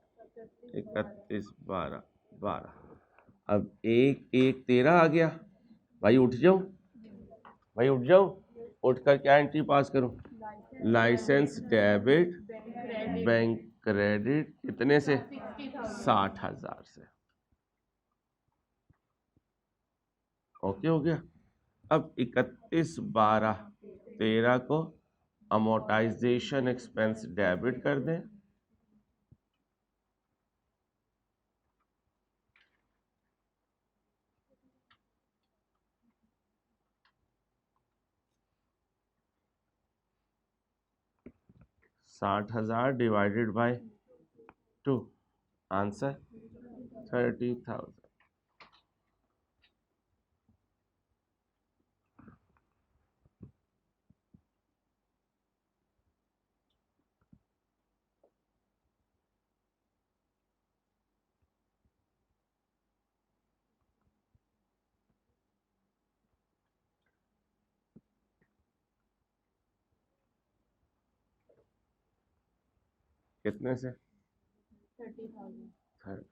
31/12/12। अब 1/1/13 आ गया। भाई उठ जाओ, भाई उठ जाओ। उठकर क्या एंट्री पास करूं? Licence debit bank credit. कितने से? 60,000 से। ओके हो गया। अब 31/12/13 को अमोर्टाइजेशन एक्सपेंस डेबिट कर दें। $60,000 डिवाइडेड बाय 2। आंसर 30,000। कितने से? 30,000।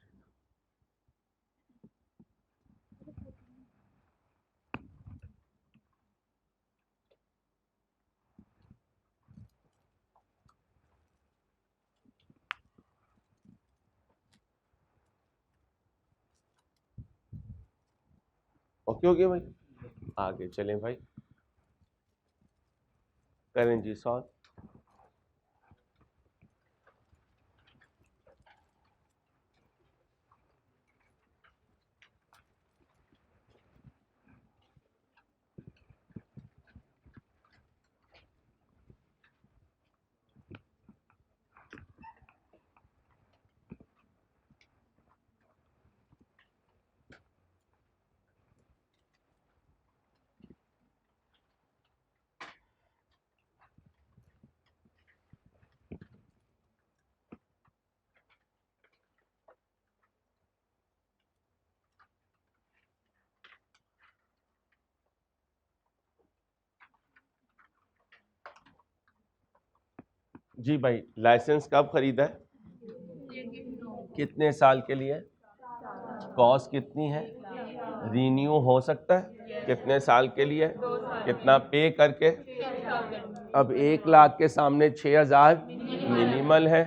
ओके ओके भाई, आगे चलें भाई, करें जी सॉल्व। जी भाई, लाइसेंस कब खरीदा है? कितने साल के लिए? कॉस्ट कितनी है? रीन्यू हो सकता है? कितने साल के लिए? कितना पे करके? अब 1 लाख के सामने 6,000 मिनिमल है।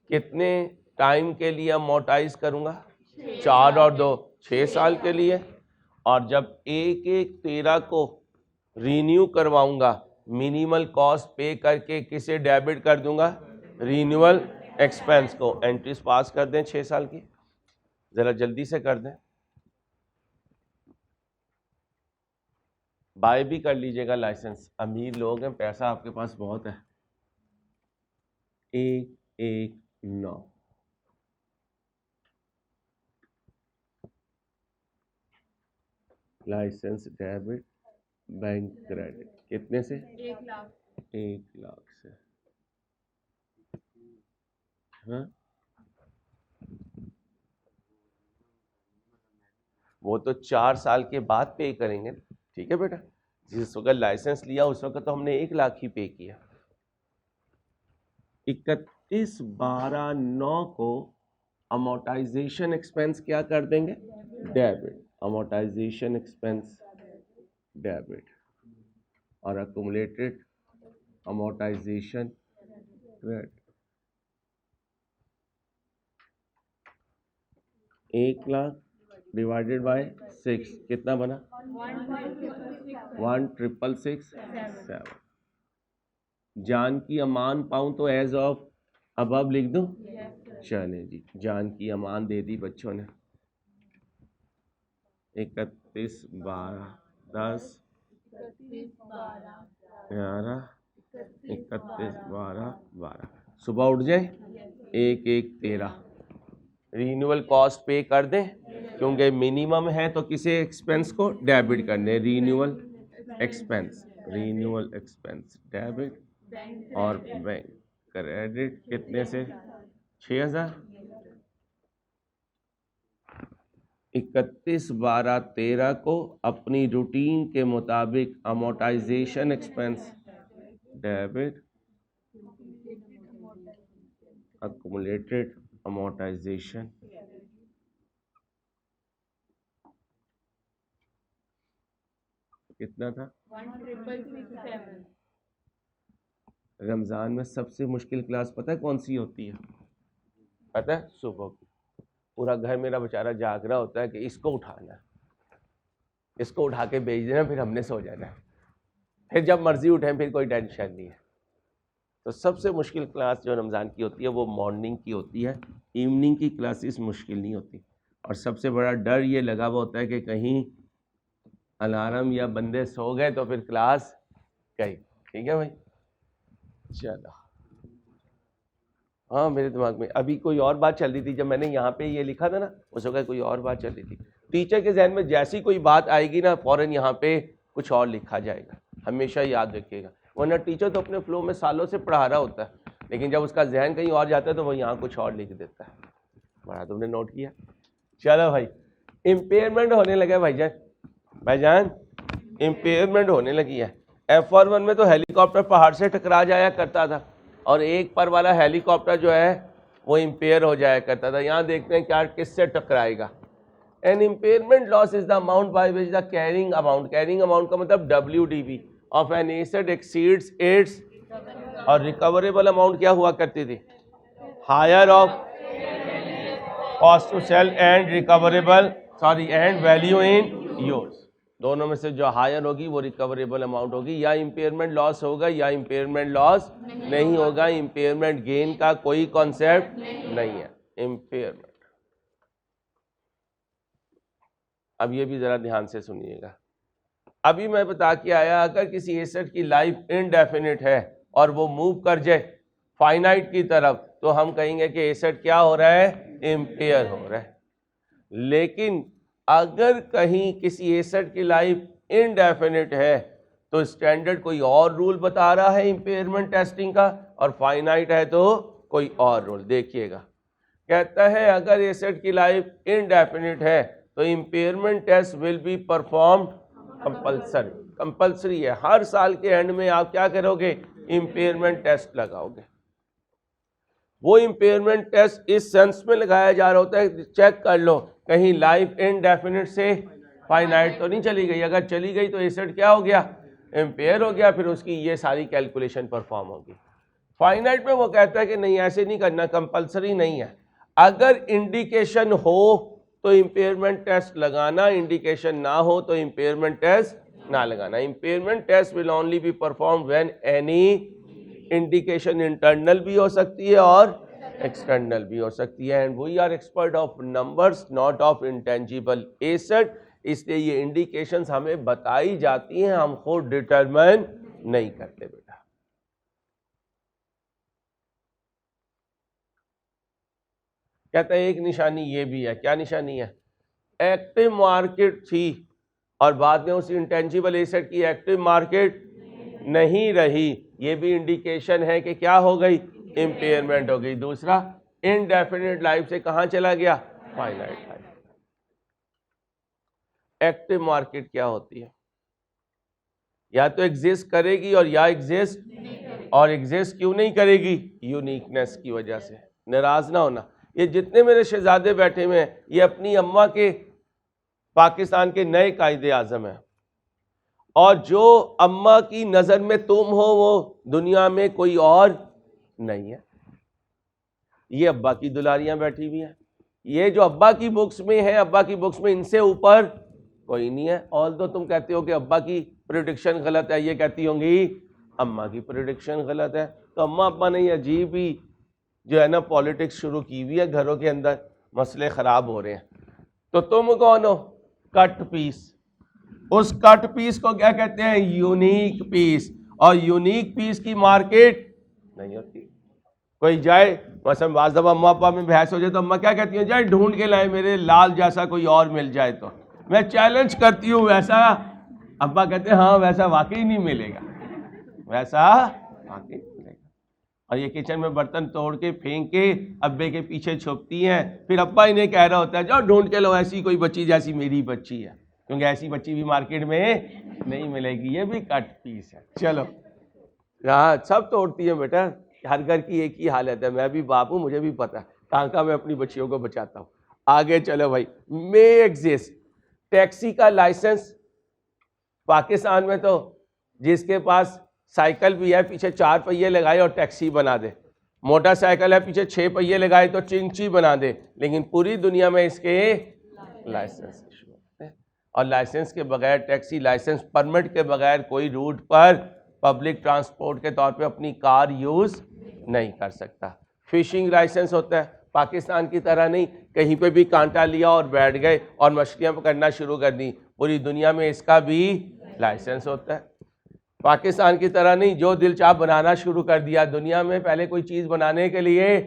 कितने टाइम के लिए अमोर्टाइज करूंगा? 4 और 2 6 साल के लिए। और जब 1/1/13 को रीन्यू करवाऊंगा, मिनिमल कॉस्ट पे करके किसे डेबिट कर दूंगा? रीन्यूअल एक्सपेंस को। एंट्रीज पास कर दें 6 साल की, जरा जल्दी से कर दें। बाय भी कर लीजिएगा लाइसेंस, अमीर लोग हैं, पैसा आपके पास बहुत है। 119 लाइसेंस डेबिट बैंक क्रेडिट कितने से? 1 लाख से। हाँ, वो तो 4 साल के बाद पे करेंगे, ठीक है बेटा। जिस वक्त लाइसेंस लिया उस वक्त तो हमने 1 लाख ही पे किया। 31/12/9 को अमोर्टाइजेशन एक्सपेंस क्या कर देंगे? डेबिट। अमोर्टाइजेशन एक्सपेंस डेबिट और accumulated amortisation credit. 1 lakh divided by 6 कितना बना? 1,667। जान की अमान पाऊं तो एज ऑफ अबव लिख दूं? चले जी, जान की अमान दे दी बच्चों ने। 31/12/10 11 31/12/12 सुबह उठ जाए 1/1/13 रीन्यूअल कॉस्ट पे कर दें, क्योंकि मिनिमम है तो किसे एक्सपेंस को डेबिट करने? Renewal expense. Renewal expense debit और बैंक क्रेडिट कितने से? 6,000। 31/12/13 को अपनी रूटीन के मुताबिक amortisation expense debit accumulated amortisation कितना था? 1,667। रमजान में सबसे मुश्किल क्लास पता है कौन सी होती है? पता है? सुबह की। पूरा घर मेरा बेचारा जाग रहा होता है कि इसको उठाना है, इसको उठा के भेज देना, फिर हमने सो जाना है, फिर जब मर्जी उठें, फिर कोई टेंशन नहीं है। तो सबसे मुश्किल क्लास जो रमज़ान की होती है वो मॉर्निंग की होती है, इवनिंग की क्लासेस मुश्किल नहीं होती। और सबसे बड़ा डर ये लगा हुआ होता है कि कहीं अलार्म या बंदे सो गए तो फिर क्लास गई। ठीक है भाई, चलो हाँ मेरे दिमाग में अभी कोई और बात चल रही थी, जब मैंने यहाँ पे ये लिखा था ना उस वक्त कोई और बात चल रही थी। टीचर के जहन में जैसी कोई बात आएगी ना फौरन यहाँ पे कुछ और लिखा जाएगा, हमेशा याद रखिएगा। वरना टीचर तो अपने फ्लो में सालों से पढ़ा रहा होता है, लेकिन जब उसका जहन कहीं और जाता है तो वो यहाँ कुछ और लिख देता है। बड़ा तुमने नोट किया। चलो भाई, इम्पेयरमेंट होने लगा भाईजान इम्पेयरमेंट होने लगी है। F-1 में तो हेलीकॉप्टर पहाड़ से टकरा जाया करता था और एक पर वाला हेलीकॉप्टर जो है वो इम्पेयर हो जाया करता था। यहाँ देखते हैं क्या किससे टकराएगा। An impairment loss is the amount by which the carrying amount का मतलब WDV of an asset exceeds its, और रिकवरेबल अमाउंट क्या हुआ करती थी, higher of cost to sell and and value in use. दोनों में से जो हायर होगी वो रिकवरेबल अमाउंट होगी। या इम्पेयरमेंट लॉस होगा या इम्पेयरमेंट लॉस नहीं होगा। इम्पेयरमेंट गेन का कोई कॉन्सेप्ट नहीं है इम्पेयरमेंट। अब ये भी जरा ध्यान से सुनिएगा। अभी मैं बता के आया, अगर किसी एसेट की लाइफ इनडेफिनिट है और वो मूव कर जाए फाइनाइट की तरफ, तो हम कहेंगे कि एसेट क्या हो रहा है, इम्पेयर हो रहा है। लेकिन अगर कहीं किसी एसेट की लाइफ इनडेफिनिट है तो स्टैंडर्ड कोई और रूल बता रहा है इम्पेयरमेंट टेस्टिंग का, और फाइनाइट है तो कोई और रूल। देखिएगा, कहता है अगर एसेट की लाइफ इनडेफिनिट है तो impairment test will be performed compulsory है। हर साल के एंड में आप क्या करोगे, इम्पेयरमेंट टेस्ट लगाओगे। वो इम्पेयरमेंट टेस्ट इस सेंस में लगाया जा रहा होता है, चेक कर लो कहीं लाइफ इनडेफिनिट से फाइनाइट तो नहीं चली गई। अगर चली गई तो एसेट क्या हो गया, इम्पेयर हो गया, फिर उसकी ये सारी कैलकुलेशन परफॉर्म होगी। फाइनाइट में वो कहता है कि नहीं, ऐसे नहीं करना, कंपलसरी नहीं है। अगर इंडिकेशन हो तो इम्पेयरमेंट टेस्ट लगाना, इंडिकेशन ना हो तो इम्पेयरमेंट टेस्ट ना लगाना। Impairment test will only be perform when any indication internal भी हो सकती है और एक्सटर्नल भी हो सकती है। And we are expert of numbers not of intangible asset, इसलिए ये इंडिकेशंस हमें बताई जाती हैं, हम खुद डिटरमाइन नहीं करते बेटा। कहता है एक निशानी ये भी है, क्या निशानी है, एक्टिव मार्केट थी और बाद में उस इंटेंजिबल एसेट की एक्टिव मार्केट नहीं रही, ये भी इंडिकेशन है कि क्या हो गई, इम्पेयरमेंट हो गई। दूसरा, इनडेफिनिट लाइफ से कहां चला गया, फाइनाइट लाइफ। एक्टिव मार्केट क्या होती है, या तो एग्जिस्ट करेगी और या एग्जिस्ट, और एग्जिस्ट क्यों नहीं करेगी, यूनिकनेस की वजह से। नाराज ना होना, ये जितने मेरे शहजादे बैठे हुए हैं ये अपनी अम्मा के पाकिस्तान के नए कायदे आजम हैं, और जो अम्मा की नजर में तुम हो वो दुनिया में कोई और नहीं है। ये अब्बा की दुलारियां बैठी हुई हैं, ये जो अब्बा की बुक्स में है, अब्बा की बुक्स में इनसे ऊपर कोई नहीं है। और तो तुम कहते हो कि अब्बा की प्रेडिक्शन गलत है, ये कहती होंगी अम्मा की प्रेडिक्शन गलत है। तो अम्मा अब्बा ने अजीब ही जो है ना पॉलिटिक्स शुरू की हुई है, घरों के अंदर मसले खराब हो रहे हैं। तो तुम कौन हो, कट पीस। उस कट पीस को क्या कहते हैं, यूनिक पीस, और यूनिक पीस की मार्केट नहीं होती। कोई जाए मसलन बाज़ दफ़ा अम्मा अब्बा में बहस हो जाए तो अम्मा क्या कहती है, जाए ढूंढ के लाए मेरे लाल जैसा कोई और मिल जाए। तो मैं चैलेंज करती हूँ वैसा, अब्बा कहते हैं हाँ वैसा वाकई नहीं मिलेगा, वैसा वाकई नहीं मिलेगा। और ये किचन में बर्तन तोड़ के फेंक के अब्बे के पीछे छुपती हैं, फिर अब्बा इन्हें कह रहा होता है जाओ ढूंढ के लो ऐसी कोई बच्ची जैसी मेरी बच्ची है, क्योंकि ऐसी बच्ची भी मार्केट में नहीं मिलेगी। ये भी कट पीस है। चलो हाँ, सब तोड़ती है बेटा, हर घर की एक ही हालत है। मैं भी बाप हूँ, मुझे भी पता है कहाँ मैं अपनी बच्चियों को बचाता हूँ। आगे चलो भाई, मे एग्जिस्ट टैक्सी का लाइसेंस पाकिस्तान में, तो जिसके पास साइकिल भी है पीछे 4 पहिए लगाए और टैक्सी बना दे, मोटरसाइकिल है पीछे 6 पहिए लगाए तो चिंची बना दे, लेकिन पूरी दुनिया में इसके लाइसेंस इशू होते हैं। और लाइसेंस के बगैर, टैक्सी लाइसेंस परमिट के बगैर कोई रूट पर पब्लिक ट्रांसपोर्ट के तौर पे अपनी कार यूज़ नहीं कर सकता। फिशिंग लाइसेंस होता है, पाकिस्तान की तरह नहीं कहीं पे भी कांटा लिया और बैठ गए और मछलियाँ पकड़ना शुरू कर दी, पूरी दुनिया में इसका भी लाइसेंस होता है। पाकिस्तान की तरह नहीं, जो दिल चाह बनाना शुरू कर दिया। दुनिया में पहले कोई चीज़ बनाने के लिए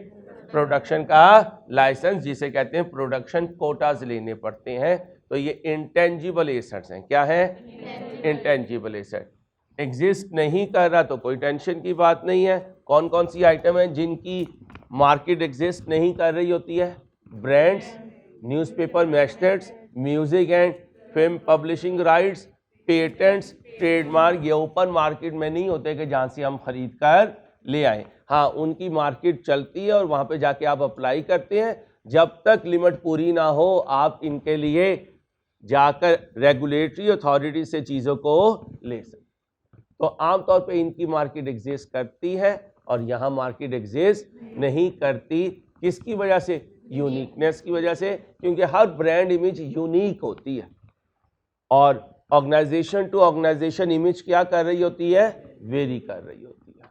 प्रोडक्शन का लाइसेंस, जिसे कहते हैं प्रोडक्शन कोटाज, लेने पड़ते हैं। तो ये इंटेंजिबल एसेट्स हैं। क्या है? Intangible asset. एग्जिस्ट नहीं कर रहा तो कोई टेंशन की बात नहीं है। कौन कौन सी आइटम है जिनकी मार्केट एग्जिस्ट नहीं कर रही होती है? Brands, newspaper methods, music and film publishing rights, patents, trademark. ये ओपन मार्केट में नहीं होते कि जहाँ से हम खरीद कर ले आए। हाँ, उनकी मार्केट चलती है और वहाँ पे जाके आप अप्लाई करते हैं। जब तक लिमिट पूरी ना हो आप इनके लिए जाकर रेगुलेटरी अथॉरिटी से चीज़ों को ले सकते। तो आमतौर पे इनकी मार्केट एग्जिस्ट करती है और यहाँ मार्केट एग्जिस्ट नहीं करती। किसकी वजह से? यूनिकनेस की वजह से, क्योंकि हर ब्रांड इमेज यूनिक होती है और ऑर्गेनाइजेशन टू ऑर्गेनाइजेशन इमेज क्या कर रही होती है? वेरी कर रही होती है।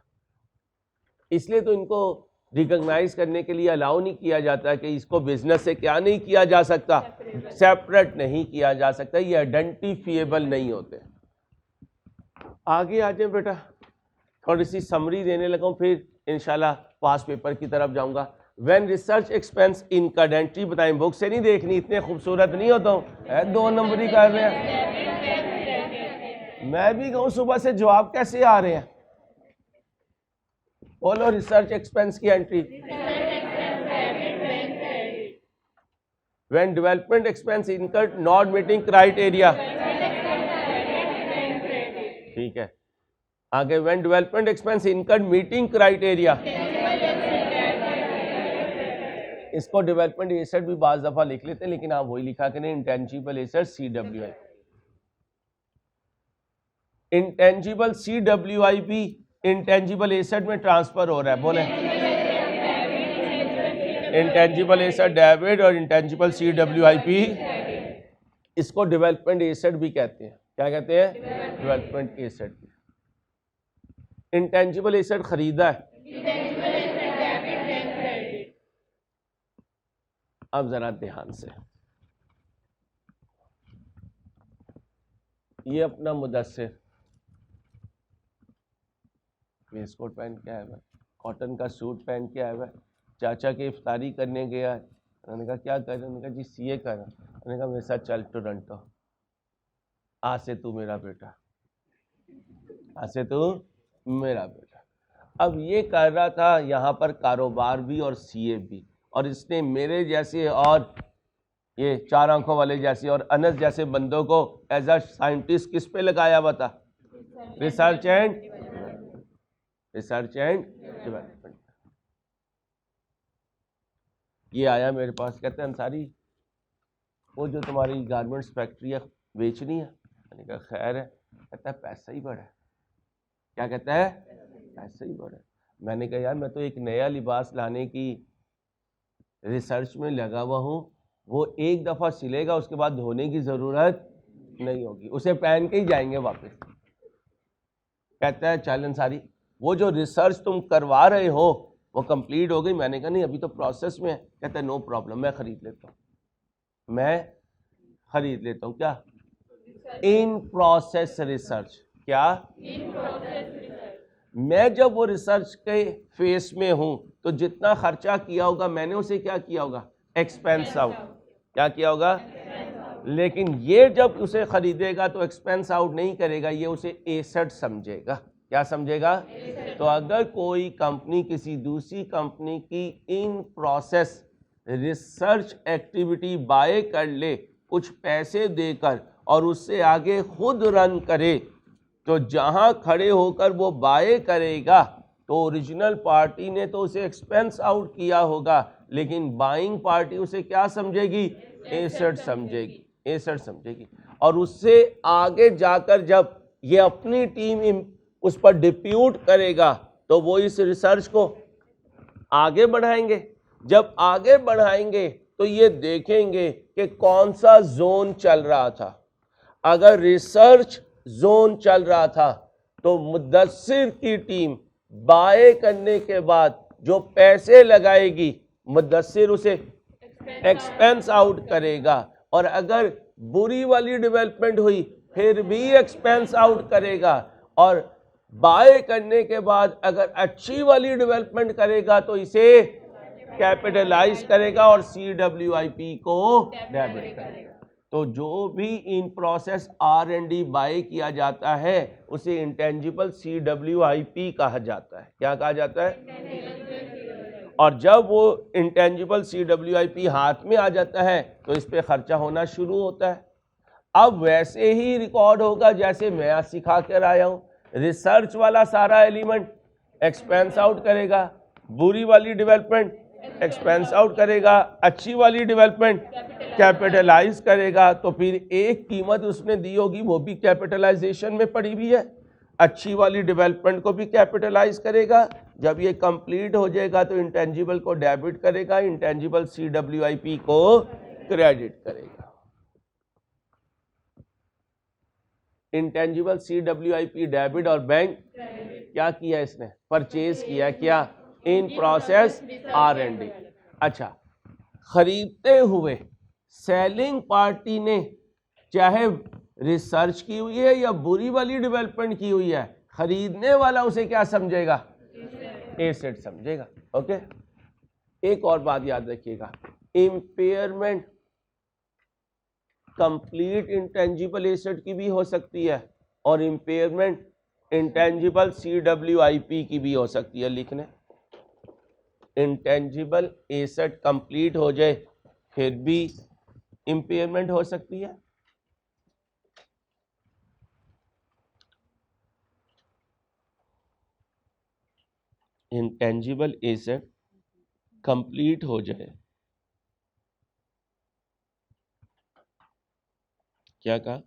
इसलिए तो इनको रिकॉग्नाइज करने के लिए अलाउ नहीं किया जाता कि इसको बिजनेस से क्या नहीं किया जा सकता, सेपरेट नहीं किया जा सकता। ये आइडेंटिफिएबल नहीं होते। आगे आ जाए बेटा, थोड़ी सी समरी देने लगा हूँ, फिर इंशाल्लाह पास पेपर की तरफ जाऊंगा। When research expense incurred, entry बताएं, बुक से नहीं देखनी, इतने खूबसूरत नहीं होता हूँ, 2 नंबर ही कर रहे हैं। मैं भी कहूँ सुबह से जवाब कैसे आ रहे हैं? बोलो, रिसर्च एक्सपेंस की entry. When development expense incurred not meeting criteria, ठीक है। आगे, when development expense incurred meeting criteria, इसको डेवलपमेंट एसेट भी बाज दफा लिख लेते हैं, लेकिन आप वही लिखा करें, intangible asset CWI। Intangible CWI भी इंटेंजिबल एसेट में ट्रांसफर हो रहा है। बोले, इंटेंजिबल एसेट डेबिट और इंटेंजिबल CWIP, इसको डेवलपमेंट एसेट भी कहते हैं। क्या कहते हैं? Development asset. इंटेंजिबल एसेट खरीदा है। अब जरा ध्यान से, ये अपना मुदस्सिर वेस्टकोट पहन के आया है, कॉटन का सूट पहन के आया है, चाचा के इफ्तारी करने गया है। उन्होंने कहा क्या कर रहे? उन्होंने कहा जी CA कर रहा। उन्होंने कहा मेरे साथ चल टोरंटो, आज से तू मेरा बेटा, आज से तू मेरा बेटा। अब ये कर रहा था यहाँ पर कारोबार भी और CA भी, और इसने मेरे जैसे और ये 4 आंखों वाले जैसे और अनस जैसे बंदों को एज अ साइंटिस्ट किस पे लगाया? बता, रिसर्च एंड डेवलपमेंट। ये आया मेरे पास, कहते हैं अंसारी वो जो तुम्हारी गारमेंट्स फैक्ट्री है बेचनी है। मैंने कहा खैर है। कहता है पैसा ही बड़ा है। क्या कहता है? पैसा ही बड़ा है। मैंने कहा यार मैं तो एक नया लिबास लाने की रिसर्च में लगा हुआ हूँ, वो एक दफ़ा सिलेगा उसके बाद धोने की ज़रूरत नहीं होगी, उसे पहन के ही जाएंगे वापस। कहता है चल अंसारी वो जो रिसर्च तुम करवा रहे हो वो कंप्लीट हो गई? मैंने कहा नहीं अभी तो प्रोसेस में है। कहता है नो प्रॉब्लम, मैं खरीद लेता हूँ, मैं खरीद लेता हूँ। क्या? In process research. क्या? मैं जब वो रिसर्च के फेस में हूँ तो जितना खर्चा किया होगा मैंने उसे क्या किया होगा? Expense out. क्या किया होगा? लेकिन ये जब उसे खरीदेगा तो एक्सपेंस आउट नहीं करेगा, ये उसे एसेट समझेगा। क्या समझेगा? तो अगर कोई कंपनी किसी दूसरी कंपनी की in process research activity by कर ले कुछ पैसे देकर और उससे आगे खुद रन करे, तो जहां खड़े होकर वो बाय करेगा तो ओरिजिनल पार्टी ने तो उसे एक्सपेंस आउट किया होगा, लेकिन बाइंग पार्टी उसे क्या समझेगी? Asset समझेगी, asset समझेगी। और उससे आगे जाकर जब ये अपनी टीम उस पर डिप्यूट करेगा तो वो इस रिसर्च को आगे बढ़ाएंगे। जब आगे बढ़ाएंगे तो ये देखेंगे कि कौन सा जोन चल रहा था। अगर रिसर्च जोन चल रहा था तो मुद्दस्सिर की टीम बाय करने के बाद जो पैसे लगाएगी मुद्दस्सिर उसे एक्सपेंस आउट करेगा, और अगर बुरी वाली डेवलपमेंट हुई फिर भी एक्सपेंस आउट करेगा, और बाय करने के बाद अगर अच्छी वाली डेवलपमेंट करेगा तो इसे कैपिटलाइज करेगा और CWIP को डेबिट करेगा। तो जो भी इन प्रोसेस R&D बाय किया जाता है उसे इंटेंजिबल CWIP कहा जाता है। क्या कहा जाता है? और जब वो इंटेंजिबल CWIP हाथ में आ जाता है तो इस पे खर्चा होना शुरू होता है। अब वैसे ही रिकॉर्ड होगा जैसे मैं आज सिखा कर आया हूं। रिसर्च वाला सारा एलिमेंट एक्सपेंस आउट करेगा, बुरी वाली डेवलपमेंट एक्सपेंस आउट करेगा, अच्छी वाली डेवलपमेंट कैपिटलाइज करेगा। तो फिर एक कीमत उसने दी होगी वो भी कैपिटलाइजेशन में पड़ी हुई है, अच्छी वाली डेवलपमेंट को भी कैपिटलाइज करेगा। जब ये कंप्लीट हो जाएगा तो इंटेंजिबल को डेबिट करेगा, इंटेंजिबल CWIP को क्रेडिट करेगा। इंटेंजिबल CWIP डेबिट और बैंक क्या किया इसने? परचेज किया। क्या? In process R&D। अच्छा, खरीदते हुए सेलिंग पार्टी ने चाहे रिसर्च की हुई है या बुरी वाली डेवलपमेंट की हुई है, खरीदने वाला उसे क्या समझेगा? एसेट समझेगा। ओके, एक और बात याद रखिएगा, इम्पेयरमेंट कंप्लीट इंटेंजिबल एसेट की भी हो सकती है और इम्पेयरमेंट इंटेंजिबल CWIP की भी हो सकती है। लिखने इंटेंजिबल एसेट कंप्लीट हो जाए फिर भी इम्पेयरमेंट हो सकती है। इंटेंजिबल एसेट कंप्लीट हो जाए, क्या कहा?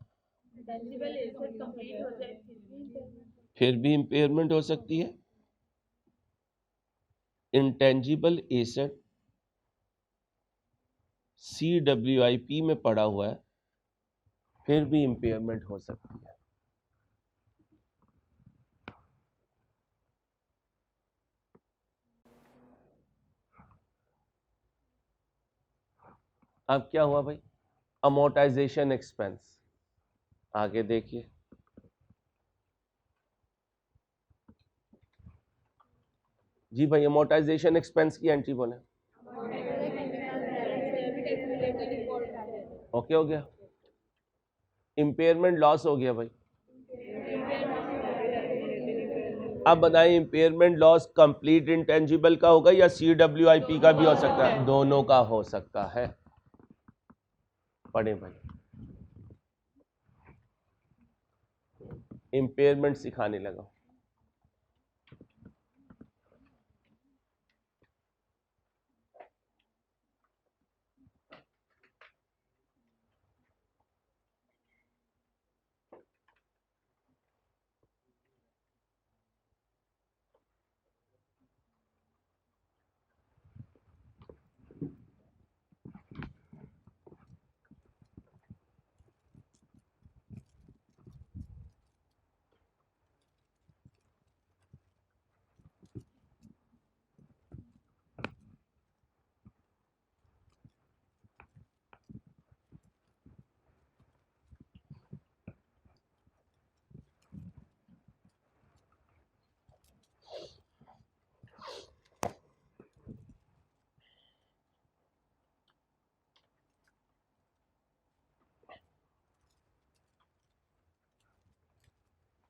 फिर भी इम्पेयरमेंट हो सकती है। इंटेंजिबल एसेट CWIP में पड़ा हुआ है फिर भी इम्पेयरमेंट हो सकती है। अब क्या हुआ भाई? Amortisation expense. आगे देखिए, जी भाई अमोर्टाइजेशन एक्सपेंस की एंट्री बोले। ओके हो गया। इम्पेयरमेंट लॉस हो गया भाई। अब बताएं इम्पेयरमेंट लॉस कंप्लीट इंटेंजिबल का होगा या CWIP का भी हो सकता है? दोनों का हो सकता है। पढ़े भाई, इम्पेयरमेंट सिखाने लगा।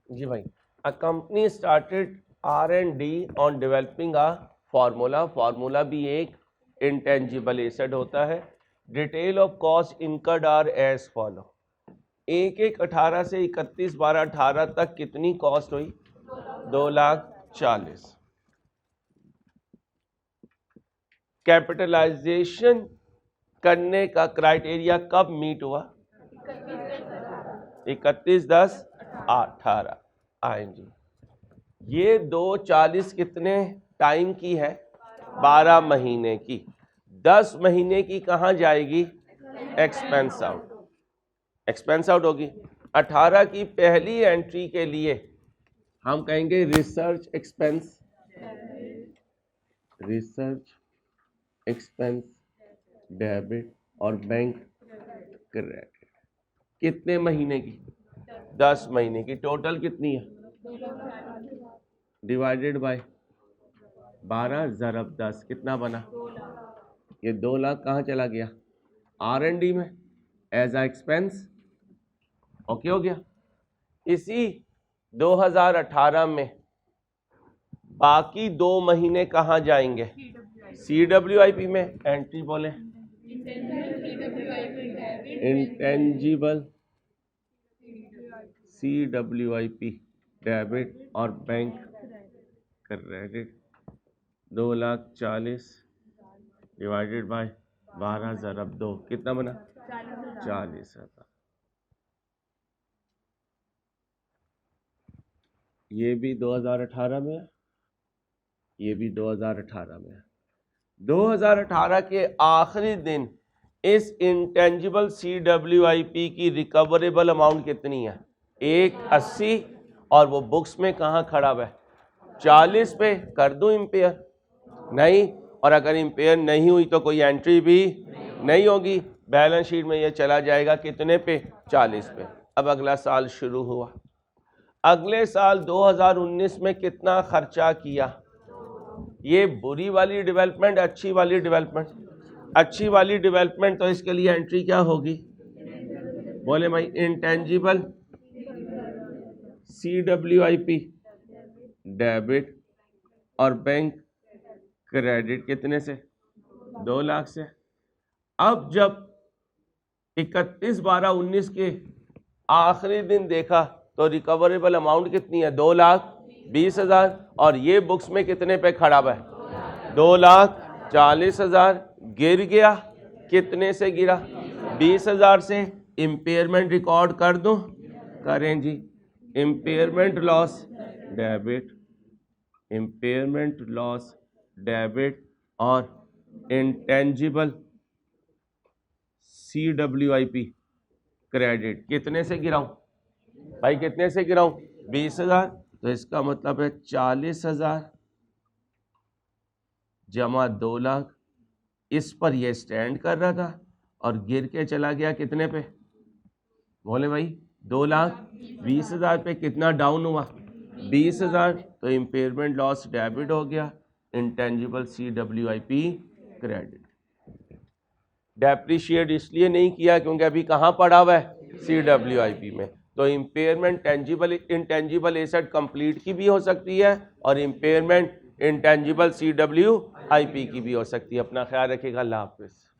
जी भाई, a company started R&D on developing a formula। Formula भी एक इंटेंजिबल एसेट होता है। Detail of cost incurred are as follow. 1/1/18 से 31/12/18 तक कितनी कॉस्ट हुई? 2,40,000। कैपिटलाइजेशन करने का क्राइटेरिया कब मीट हुआ? 31/10/18। आए जी, ये 2,40 कितने टाइम की है? 12 महीने की। 10 महीने की कहाँ जाएगी? Expense out. एक्सपेंस आउट होगी। 18 की पहली एंट्री के लिए हम कहेंगे research expense, research expense debit और बैंक क्रेडिट। कितने महीने की? 10 महीने की। टोटल कितनी है? डिवाइडेड बाय 12 ज़रब 10 कितना बना? ये 2 लाख कहाँ चला गया? R&D में एज अ एक्सपेंस। ओके हो गया। इसी 2018 में बाकी 2 महीने कहाँ जाएंगे? CWIP में। एंट्री बोले इंटेंजिबल CWIP डेबिट और बैंक क्रेडिट 2,40,000 डिवाइडेड बाय 12 ज़रब 2 कितना बना? 40,000। ये भी 2018 में है, ये भी 2018 में है। 2018 के आखिरी दिन इस इंटेंजिबल CWIP की रिकवरेबल अमाउंट कितनी है? 180 और वो बुक्स में कहाँ खड़ा है? 40 पे। कर दूं इम्पेयर? नहीं। और अगर इम्पेयर नहीं हुई तो कोई एंट्री भी नहीं होगी, बैलेंस शीट में ये चला जाएगा कितने पे? 40 पे। अब अगला साल शुरू हुआ। अगले साल 2019 में कितना खर्चा किया? ये बुरी वाली डेवलपमेंट, अच्छी वाली डेवलपमेंट? अच्छी वाली डेवलपमेंट, तो इसके लिए एंट्री क्या होगी? बोले भाई इंटेंजिबल CWIP डेबिट और बैंक क्रेडिट कितने से? 2 लाख से। अब जब 31/12/19 के आखिरी दिन देखा तो रिकवरेबल अमाउंट कितनी है? 2,20,000। और ये बुक्स में कितने पे खड़ा है? 2,40,000। गिर गया। कितने से गिरा? 20,000 से। इम्पेयरमेंट रिकॉर्ड कर दूं? करें जी। Impairment loss debit, impairment loss debit और इंटेंजिबल CWIP क्रेडिट कितने से गिराऊं? भाई कितने से गिराऊं? 20,000। तो इसका मतलब है 40,000 जमा 2 लाख। इस पर ये स्टैंड कर रहा था और गिर के चला गया कितने पे? बोले भाई 2,20,000 पे। कितना डाउन हुआ? 20,000। तो इम्पेयरमेंट लॉस डेबिट हो गया, इंटेंजिबल CWIP क्रेडिट। डेप्रिशिएट इसलिए नहीं किया क्योंकि अभी कहाँ पड़ा हुआ है? CWIP में। तो impairment tangible intangible asset complete की भी हो सकती है और इम्पेयरमेंट इंटेंजिबल CWIP की भी हो सकती है। अपना ख्याल रखिएगा। अल्लाह हाफिज़।